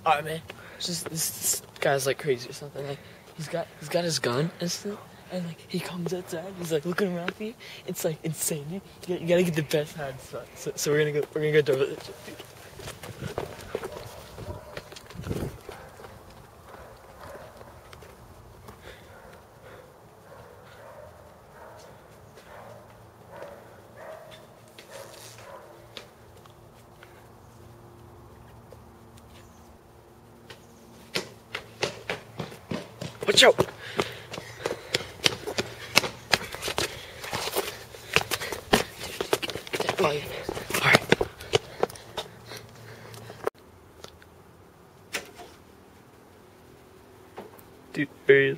Alright, man. It's just this guy's like crazy or something. Like he's got his gun and stuff, and like he comes outside. He's like looking around for you. It's like insane. You gotta get the best hide spot. So we're gonna go doorbell this shit, dude. Watch out! Alright. Dude, there he is.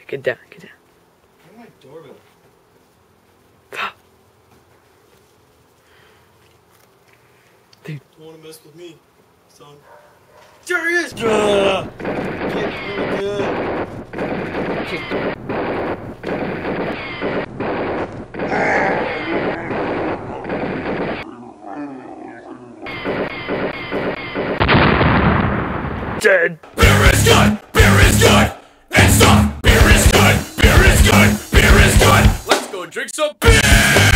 Get down, get down. Where's my doorbell? Dude. Don't wanna mess with me, son. There he is! Get Dead! Beer is good! Beer is good! And stop! Beer is good! Beer is good! Beer is good! Let's go drink some beer!